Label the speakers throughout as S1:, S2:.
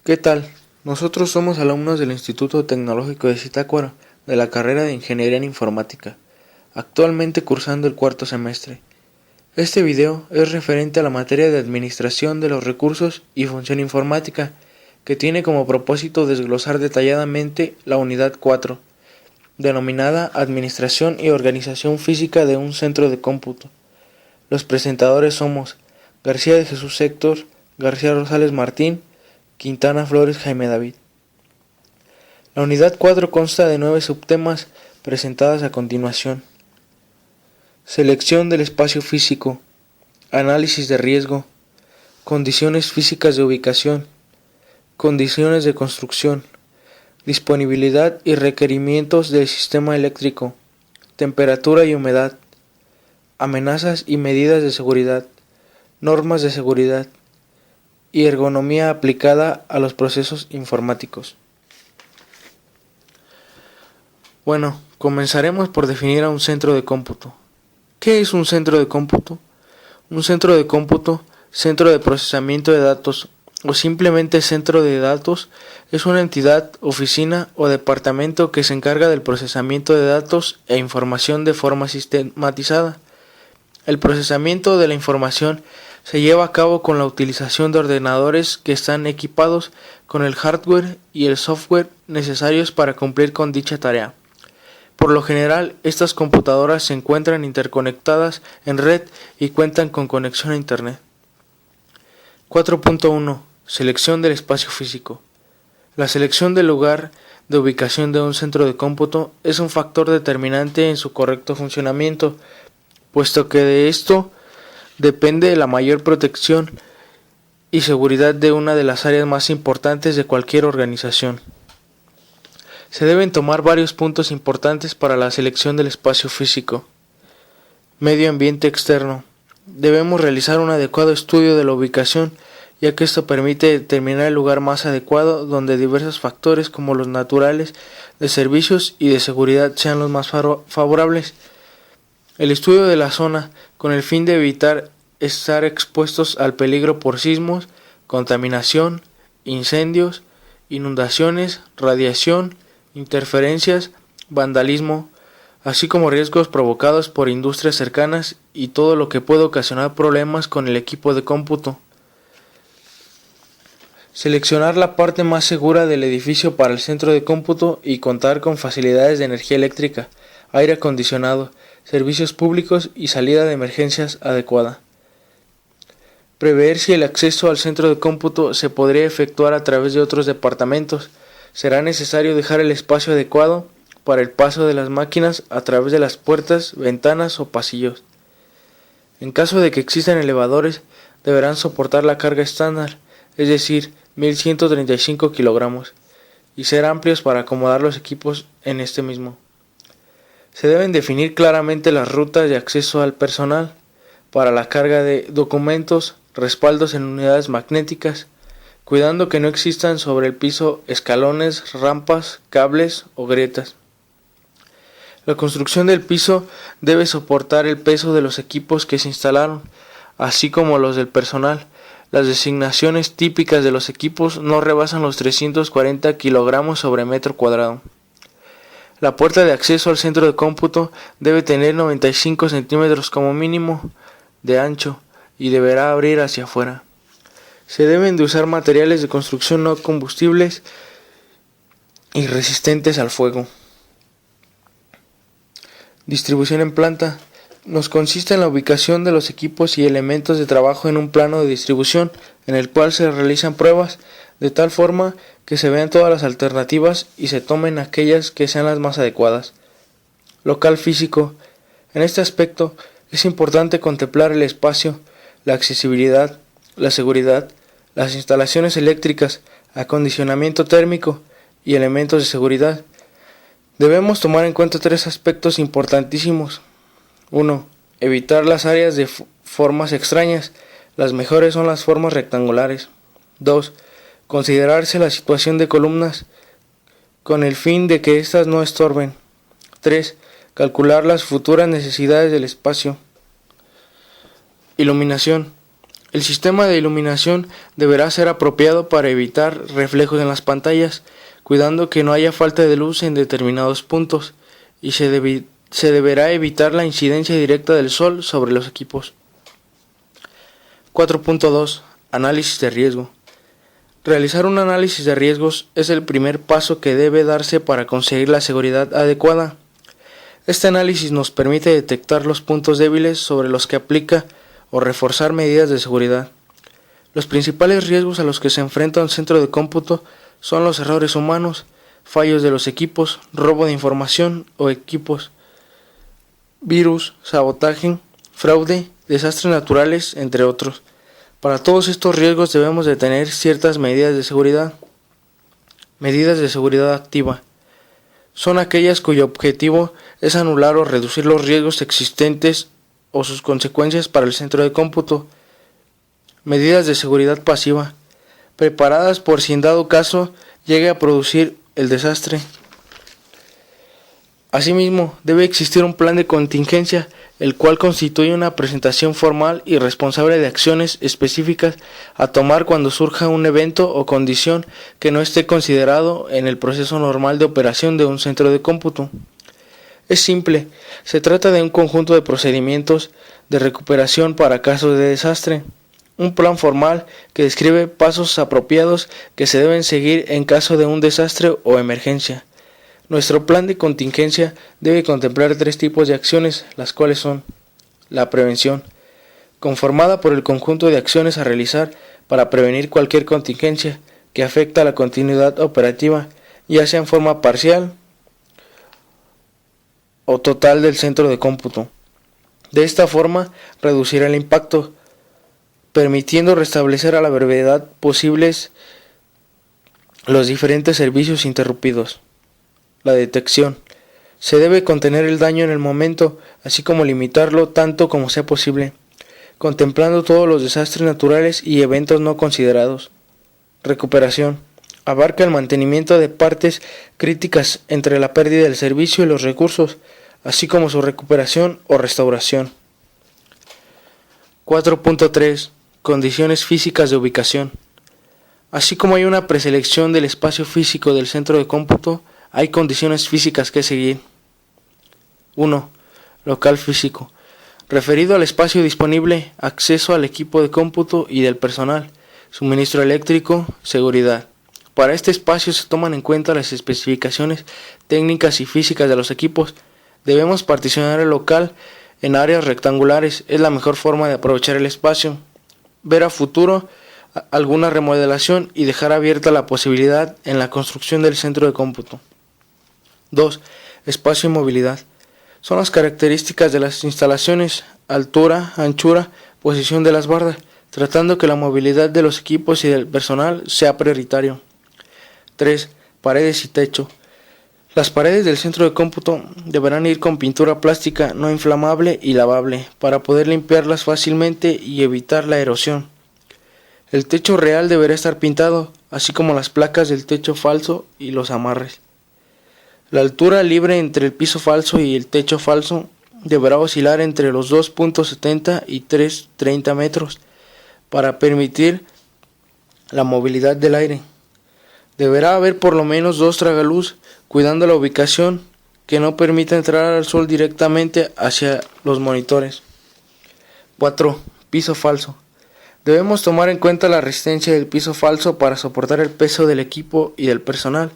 S1: ¿Qué tal? Nosotros somos alumnos del Instituto Tecnológico de Zitácuaro, de la carrera de Ingeniería en Informática, actualmente cursando el cuarto semestre. Este video es referente a la materia de Administración de los Recursos y Función Informática, que tiene como propósito desglosar detalladamente la unidad 4, denominada Administración y Organización Física de un Centro de Cómputo. Los presentadores somos García de Jesús Héctor, García Rosales Martín, Quintana Flores Jaime David. La unidad 4 consta de 9 subtemas presentadas a continuación. Selección del espacio físico, análisis de riesgo, condiciones físicas de ubicación, condiciones de construcción, disponibilidad y requerimientos del sistema eléctrico, temperatura y humedad, amenazas y medidas de seguridad, normas de seguridad y ergonomía aplicada a los procesos informáticos. Bueno, comenzaremos por definir a un centro de cómputo. ¿Qué es un centro de cómputo? Un centro de cómputo, centro de procesamiento de datos o simplemente centro de datos es una entidad, oficina o departamento que se encarga del procesamiento de datos e información de forma sistematizada. El procesamiento de la información se lleva a cabo con la utilización de ordenadores que están equipados con el hardware y el software necesarios para cumplir con dicha tarea. Por lo general, estas computadoras se encuentran interconectadas en red y cuentan con conexión a Internet. 4.1. Selección del espacio físico. La selección del lugar de ubicación de un centro de cómputo es un factor determinante en su correcto funcionamiento, puesto que de esto depende la mayor protección y seguridad de una de las áreas más importantes de cualquier organización. Se deben tomar varios puntos importantes para la selección del espacio físico. Medio ambiente externo. Debemos realizar un adecuado estudio de la ubicación, ya que esto permite determinar el lugar más adecuado donde diversos factores como los naturales, de servicios y de seguridad sean los más favorables. El estudio de la zona con el fin de evitar estar expuestos al peligro por sismos, contaminación, incendios, inundaciones, radiación, interferencias, vandalismo, así como riesgos provocados por industrias cercanas y todo lo que puede ocasionar problemas con el equipo de cómputo. Seleccionar la parte más segura del edificio para el centro de cómputo y contar con facilidades de energía eléctrica, aire acondicionado, servicios públicos y salida de emergencias adecuada. Prever si el acceso al centro de cómputo se podría efectuar a través de otros departamentos. Será necesario dejar el espacio adecuado para el paso de las máquinas a través de las puertas, ventanas o pasillos. En caso de que existan elevadores, deberán soportar la carga estándar, es decir, 1135 kilogramos, y ser amplios para acomodar los equipos en este mismo. Se deben definir claramente las rutas de acceso al personal para la carga de documentos, respaldos en unidades magnéticas, cuidando que no existan sobre el piso escalones, rampas, cables o grietas. La construcción del piso debe soportar el peso de los equipos que se instalaron, así como los del personal. Las designaciones típicas de los equipos no rebasan los 340 kilogramos sobre metro cuadrado. La puerta de acceso al centro de cómputo debe tener 95 centímetros como mínimo de ancho y deberá abrir hacia afuera. Se deben de usar materiales de construcción no combustibles y resistentes al fuego. Distribución en planta. Nos consiste en la ubicación de los equipos y elementos de trabajo en un plano de distribución en el cual se realizan pruebas de tal forma que se vean todas las alternativas y se tomen aquellas que sean las más adecuadas. Local físico. En este aspecto es importante contemplar el espacio, la accesibilidad, la seguridad, las instalaciones eléctricas, acondicionamiento térmico y elementos de seguridad. Debemos tomar en cuenta 3 aspectos importantísimos. 1. Evitar las áreas de formas extrañas. Las mejores son las formas rectangulares. 2. Considerarse la situación de columnas con el fin de que éstas no estorben. 3. Calcular las futuras necesidades del espacio. Iluminación. El sistema de iluminación deberá ser apropiado para evitar reflejos en las pantallas, cuidando que no haya falta de luz en determinados puntos, y se deberá evitar la incidencia directa del sol sobre los equipos. 4.2. Análisis de riesgo. Realizar un análisis de riesgos es el primer paso que debe darse para conseguir la seguridad adecuada. Este análisis nos permite detectar los puntos débiles sobre los que aplica o reforzar medidas de seguridad. Los principales riesgos a los que se enfrenta un centro de cómputo son los errores humanos, fallos de los equipos, robo de información o equipos, virus, sabotaje, fraude, desastres naturales, entre otros. Para todos estos riesgos debemos de tener ciertas medidas de seguridad. Medidas de seguridad activa. Son aquellas cuyo objetivo es anular o reducir los riesgos existentes o sus consecuencias para el centro de cómputo. Medidas de seguridad pasiva, preparadas por si en dado caso llegue a producir el desastre. Asimismo, debe existir un plan de contingencia, el cual constituye una presentación formal y responsable de acciones específicas a tomar cuando surja un evento o condición que no esté considerado en el proceso normal de operación de un centro de cómputo. Es simple, se trata de un conjunto de procedimientos de recuperación para casos de desastre, un plan formal que describe pasos apropiados que se deben seguir en caso de un desastre o emergencia. Nuestro plan de contingencia debe contemplar 3 tipos de acciones, las cuales son: la prevención, conformada por el conjunto de acciones a realizar para prevenir cualquier contingencia que afecta a la continuidad operativa, ya sea en forma parcial o total del centro de cómputo. De esta forma, reducirá el impacto, permitiendo restablecer a la brevedad posibles los diferentes servicios interrumpidos. La detección. Se debe contener el daño en el momento, así como limitarlo tanto como sea posible, contemplando todos los desastres naturales y eventos no considerados. Recuperación. Abarca el mantenimiento de partes críticas entre la pérdida del servicio y los recursos, así como su recuperación o restauración. 4.3. Condiciones físicas de ubicación. Así como hay una preselección del espacio físico del centro de cómputo, hay condiciones físicas que seguir. 1. Local físico. Referido al espacio disponible, acceso al equipo de cómputo y del personal, suministro eléctrico, seguridad. Para este espacio se toman en cuenta las especificaciones técnicas y físicas de los equipos. Debemos particionar el local en áreas rectangulares, es la mejor forma de aprovechar el espacio. Ver a futuro alguna remodelación y dejar abierta la posibilidad en la construcción del centro de cómputo. 2. Espacio y movilidad. Son las características de las instalaciones: altura, anchura, posición de las bardas, tratando que la movilidad de los equipos y del personal sea prioritario. 3. Paredes y techo. Las paredes del centro de cómputo deberán ir con pintura plástica no inflamable y lavable para poder limpiarlas fácilmente y evitar la erosión. El techo real deberá estar pintado, así como las placas del techo falso y los amarres. La altura libre entre el piso falso y el techo falso deberá oscilar entre los 2.70 y 3.30 metros para permitir la movilidad del aire. Deberá haber por lo menos 2 tragaluz, cuidando la ubicación que no permita entrar al sol directamente hacia los monitores. 4. Piso falso. Debemos tomar en cuenta la resistencia del piso falso para soportar el peso del equipo y del personal.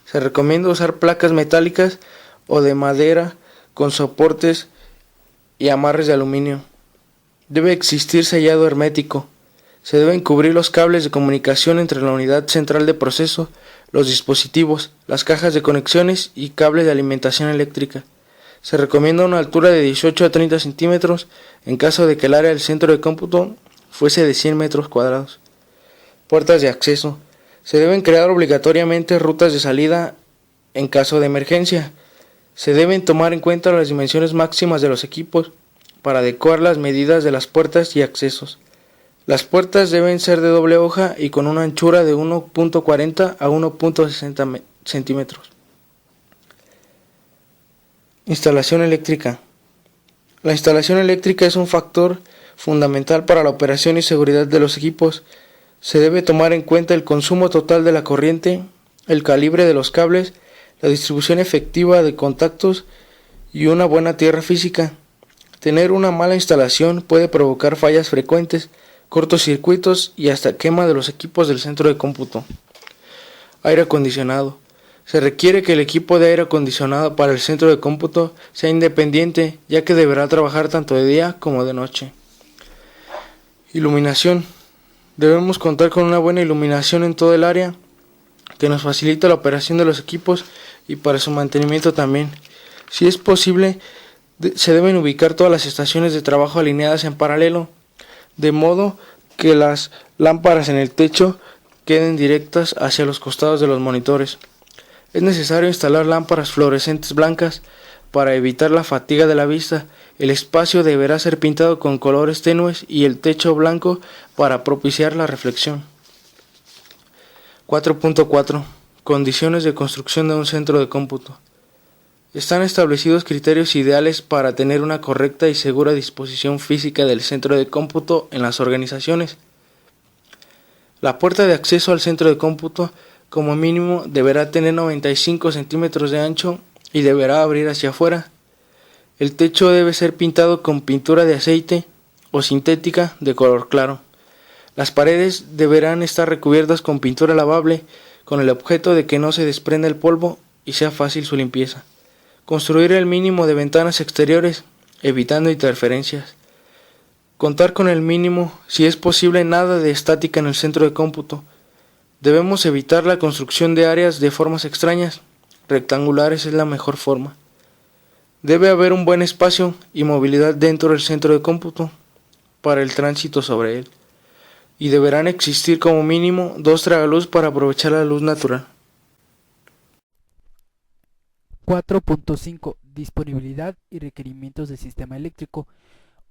S1: Se recomienda usar placas metálicas o de madera con soportes y amarres de aluminio. Debe existir sellado hermético. Se deben cubrir los cables de comunicación entre la unidad central de proceso, los dispositivos, las cajas de conexiones y cables de alimentación eléctrica. Se recomienda una altura de 18 a 30 centímetros en caso de que el área del centro de cómputo fuese de 100 metros cuadrados. Puertas de acceso. Se deben crear obligatoriamente rutas de salida en caso de emergencia. Se deben tomar en cuenta las dimensiones máximas de los equipos para adecuar las medidas de las puertas y accesos. Las puertas deben ser de doble hoja y con una anchura de 1.40 a 1.60 centímetros. Instalación eléctrica. La instalación eléctrica es un factor fundamental para la operación y seguridad de los equipos. Se debe tomar en cuenta el consumo total de la corriente, el calibre de los cables, la distribución efectiva de contactos y una buena tierra física. Tener una mala instalación puede provocar fallas frecuentes, cortocircuitos y hasta quema de los equipos del centro de cómputo. Aire acondicionado. Se requiere que el equipo de aire acondicionado para el centro de cómputo sea independiente, ya que deberá trabajar tanto de día como de noche. Iluminación. Debemos contar con una buena iluminación en todo el área, que nos facilita la operación de los equipos y para su mantenimiento también. Si es posible, se deben ubicar todas las estaciones de trabajo alineadas en paralelo, de modo que las lámparas en el techo queden directas hacia los costados de los monitores. Es necesario instalar lámparas fluorescentes blancas para evitar la fatiga de la vista. El espacio deberá ser pintado con colores tenues y el techo blanco para propiciar la reflexión. 4.4. Condiciones de construcción de un centro de cómputo. Están establecidos criterios ideales para tener una correcta y segura disposición física del centro de cómputo en las organizaciones. La puerta de acceso al centro de cómputo como mínimo deberá tener 95 centímetros de ancho y deberá abrir hacia afuera. El techo debe ser pintado con pintura de aceite o sintética de color claro. Las paredes deberán estar recubiertas con pintura lavable con el objeto de que no se desprenda el polvo y sea fácil su limpieza. Construir el mínimo de ventanas exteriores, evitando interferencias. Contar con el mínimo, si es posible, nada de estática en el centro de cómputo. Debemos evitar la construcción de áreas de formas extrañas. Rectangulares es la mejor forma. Debe haber un buen espacio y movilidad dentro del centro de cómputo para el tránsito sobre él. Y deberán existir como mínimo 2 tragaluz para aprovechar la luz natural.
S2: 4.5. Disponibilidad y requerimientos del sistema eléctrico.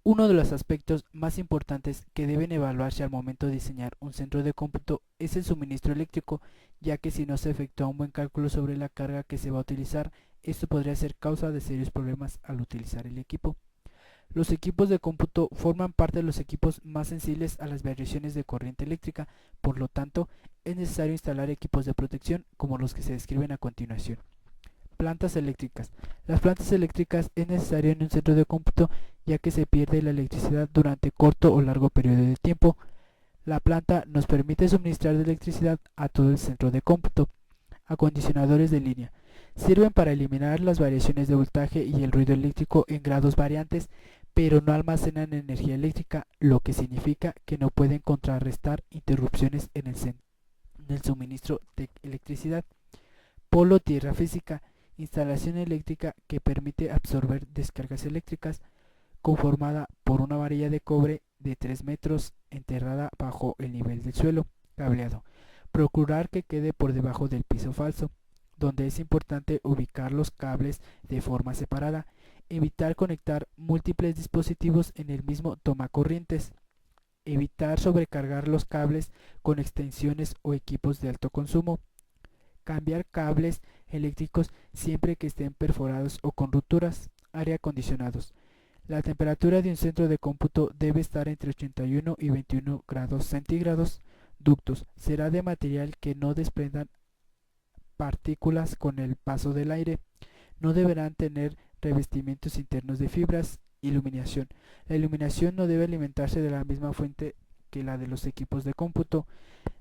S2: Uno de los aspectos más importantes que deben evaluarse al momento de diseñar un centro de cómputo es el suministro eléctrico, ya que si no se efectúa un buen cálculo sobre la carga que se va a utilizar, esto podría ser causa de serios problemas al utilizar el equipo. Los equipos de cómputo forman parte de los equipos más sensibles a las variaciones de corriente eléctrica, por lo tanto, es necesario instalar equipos de protección como los que se describen a continuación. Plantas eléctricas. Las plantas eléctricas es necesario en un centro de cómputo ya que se pierde la electricidad durante corto o largo periodo de tiempo. La planta nos permite suministrar de electricidad a todo el centro de cómputo. Acondicionadores de línea. Sirven para eliminar las variaciones de voltaje y el ruido eléctrico en grados variantes, pero no almacenan energía eléctrica, lo que significa que no pueden contrarrestar interrupciones en el suministro de electricidad. Polo tierra física. Instalación eléctrica que permite absorber descargas eléctricas, conformada por una varilla de cobre de 3 metros enterrada bajo el nivel del suelo. Cableado. Procurar que quede por debajo del piso falso, donde es importante ubicar los cables de forma separada. Evitar conectar múltiples dispositivos en el mismo tomacorrientes. Evitar sobrecargar los cables con extensiones o equipos de alto consumo. Cambiar cables eléctricos siempre que estén perforados o con roturas. Aire acondicionados. La temperatura de un centro de cómputo debe estar entre 81 y 21 grados centígrados. Ductos. Será de material que no desprendan partículas con el paso del aire. No deberán tener revestimientos internos de fibras. Iluminación. La iluminación no debe alimentarse de la misma fuente que la de los equipos de cómputo.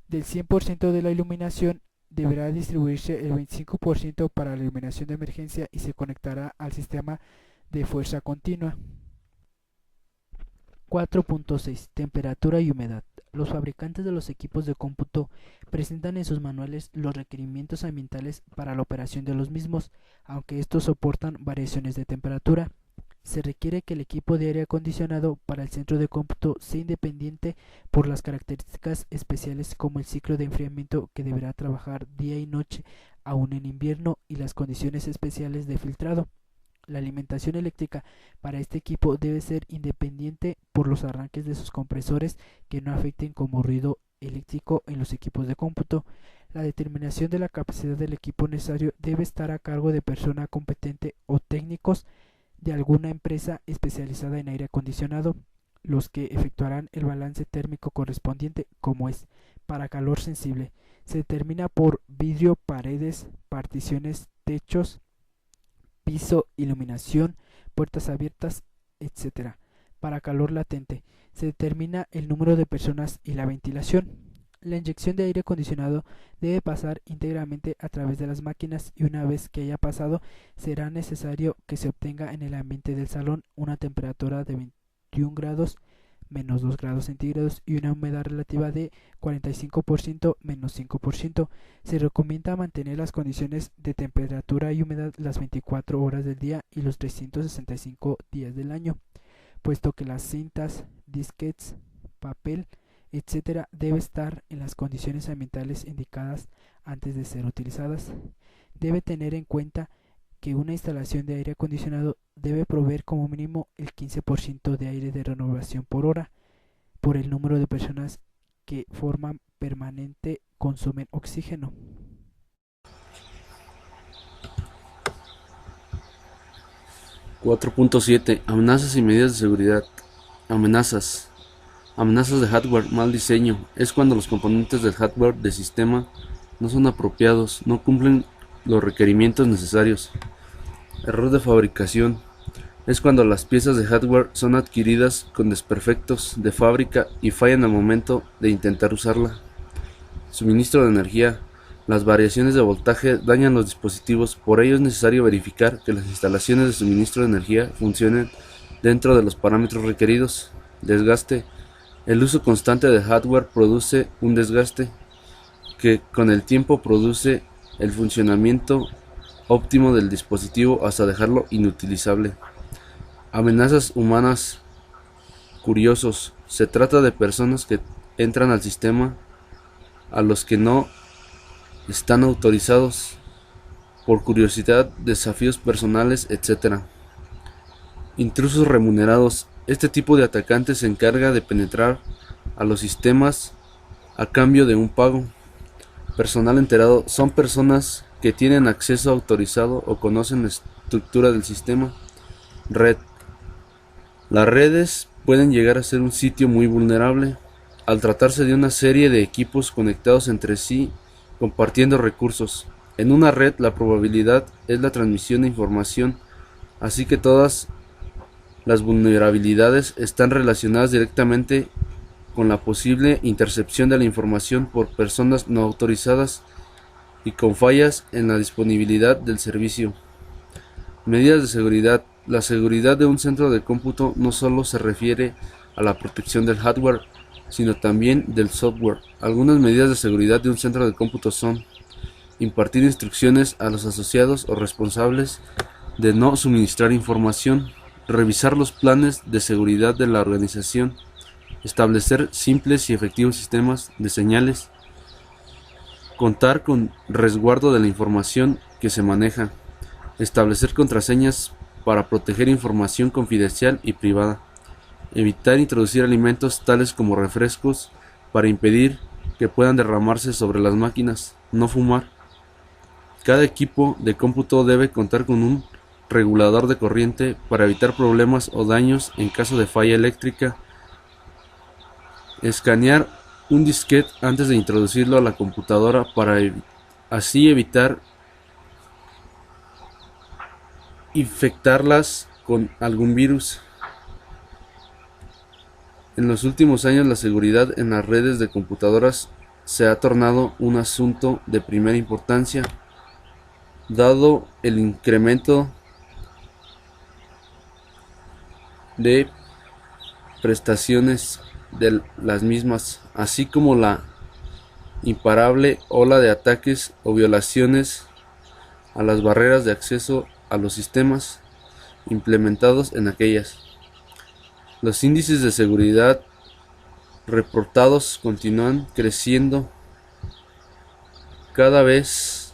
S2: Del 100% de la iluminación, deberá distribuirse el 25% para la iluminación de emergencia y se conectará al sistema de fuerza continua. 4.6. Temperatura y humedad. Los fabricantes de los equipos de cómputo presentan en sus manuales los requerimientos ambientales para la operación de los mismos, aunque estos soportan variaciones de temperatura. Se requiere que el equipo de aire acondicionado para el centro de cómputo sea independiente por las características especiales como el ciclo de enfriamiento que deberá trabajar día y noche aún en invierno y las condiciones especiales de filtrado. La alimentación eléctrica para este equipo debe ser independiente por los arranques de sus compresores que no afecten como ruido eléctrico en los equipos de cómputo. La determinación de la capacidad del equipo necesario debe estar a cargo de persona competente o técnicos de alguna empresa especializada en aire acondicionado. los que efectuarán el balance térmico correspondiente, como es para calor sensible. Se determina por vidrio, paredes, particiones, techos, piso, iluminación, puertas abiertas, etc. Para calor latente, se determina el número de personas y la ventilación. La inyección de aire acondicionado debe pasar íntegramente a través de las máquinas y una vez que haya pasado, será necesario que se obtenga en el ambiente del salón una temperatura de 21 grados menos 2 grados centígrados y una humedad relativa de 45% menos 5%. Se recomienda mantener las condiciones de temperatura y humedad las 24 horas del día y los 365 días del año, puesto que las cintas, disquetes, papel, etc. debe estar en las condiciones ambientales indicadas antes de ser utilizadas. Debe tener en cuenta que una instalación de aire acondicionado debe proveer como mínimo el 15% de aire de renovación por hora, por el número de personas que forman permanente consumen oxígeno.
S3: 4.7 Amenazas y medidas de seguridad. Amenazas. Amenazas de hardware mal diseño. Es cuando los componentes del hardware de sistema no son apropiados, no cumplen los requerimientos necesarios. Error de fabricación. Es cuando las piezas de hardware son adquiridas con desperfectos de fábrica y fallan al momento de intentar usarla. Suministro de energía. Las variaciones de voltaje dañan los dispositivos, por ello es necesario verificar que las instalaciones de suministro de energía funcionen dentro de los parámetros requeridos. Desgaste. El uso constante de hardware produce un desgaste que con el tiempo produce el funcionamiento óptimo del dispositivo hasta dejarlo inutilizable. Amenazas humanas. Curiosos. Se trata de personas que entran al sistema a los que no están autorizados por curiosidad, desafíos personales, etc. Intrusos remunerados. Este tipo de atacante se encarga de penetrar a los sistemas a cambio de un pago. Personal enterado. Son personas que tienen acceso autorizado o conocen la estructura del sistema. Red. Las redes pueden llegar a ser un sitio muy vulnerable, al tratarse de una serie de equipos conectados entre sí, compartiendo recursos. En una red la probabilidad es la transmisión de información, así que todas las vulnerabilidades están relacionadas directamente con la posible intercepción de la información por personas no autorizadas y con fallas en la disponibilidad del servicio. Medidas de seguridad. La seguridad de un centro de cómputo no solo se refiere a la protección del hardware, sino también del software. Algunas medidas de seguridad de un centro de cómputo son: impartir instrucciones a los asociados o responsables de no suministrar información, revisar los planes de seguridad de la organización, establecer simples y efectivos sistemas de señales, contar con resguardo de la información que se maneja, establecer contraseñas para proteger información confidencial y privada, evitar introducir alimentos tales como refrescos para impedir que puedan derramarse sobre las máquinas, no fumar. Cada equipo de cómputo debe contar con un regulador de corriente para evitar problemas o daños en caso de falla eléctrica. Escanear un disquete antes de introducirlo a la computadora para así evitar infectarlas con algún virus. En los últimos años la seguridad en las redes de computadoras se ha tornado un asunto de primera importancia, dado el incremento de prestaciones de las mismas, así como la imparable ola de ataques o violaciones a las barreras de acceso a los sistemas implementados en aquellas. Los índices de seguridad reportados continúan creciendo cada vez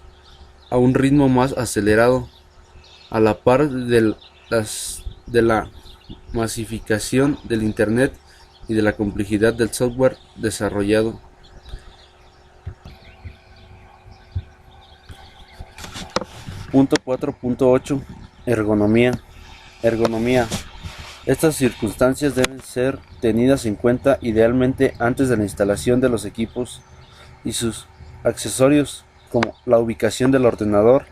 S3: a un ritmo más acelerado, a la par de la masificación del Internet y de la complejidad del software desarrollado. Punto 4.8 Ergonomía. Estas circunstancias deben ser tenidas en cuenta idealmente antes de la instalación de los equipos y sus accesorios, como la ubicación del ordenador,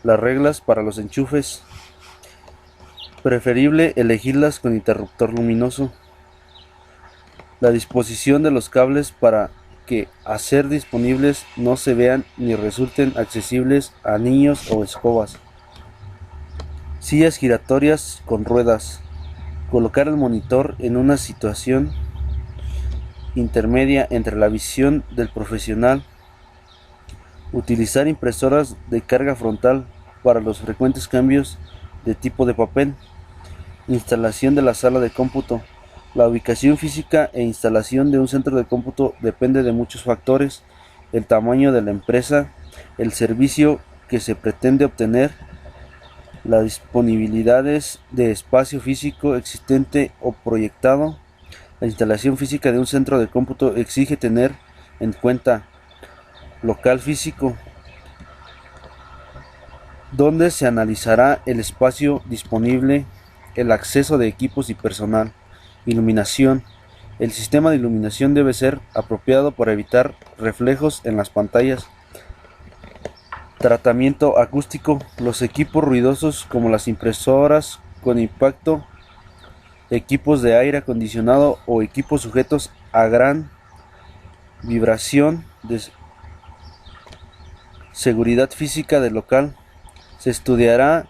S3: las reglas para los enchufes. Preferible elegirlas con interruptor luminoso. La disposición de los cables para que, a ser disponibles, no se vean ni resulten accesibles a niños o escobas. Sillas giratorias con ruedas. Colocar el monitor en una situación intermedia entre la visión del profesional. Utilizar impresoras de carga frontal para los frecuentes cambios de tipo de papel. Instalación de la sala de cómputo. La ubicación física e instalación de un centro de cómputo depende de muchos factores: el tamaño de la empresa, el servicio que se pretende obtener, las disponibilidades de espacio físico existente o proyectado. La instalación física de un centro de cómputo exige tener en cuenta local físico, donde se analizará el espacio disponible, el acceso de equipos y personal. Iluminación. El sistema de iluminación debe ser apropiado para evitar reflejos en las pantallas. Tratamiento acústico. Los equipos ruidosos como las impresoras con impacto, equipos de aire acondicionado o equipos sujetos a gran vibración de seguridad física del local. Se estudiará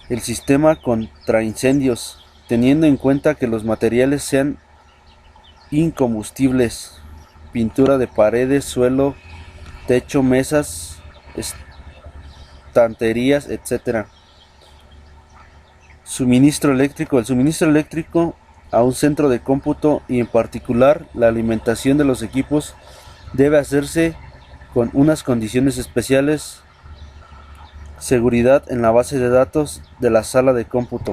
S3: el sistema contra incendios, teniendo en cuenta que los materiales sean incombustibles. Pintura de paredes, suelo, techo, mesas, estanterías, etc. Suministro eléctrico. El suministro eléctrico a un centro de cómputo y en particular la alimentación de los equipos debe hacerse con unas condiciones especiales. Seguridad en la base de datos de la sala de cómputo.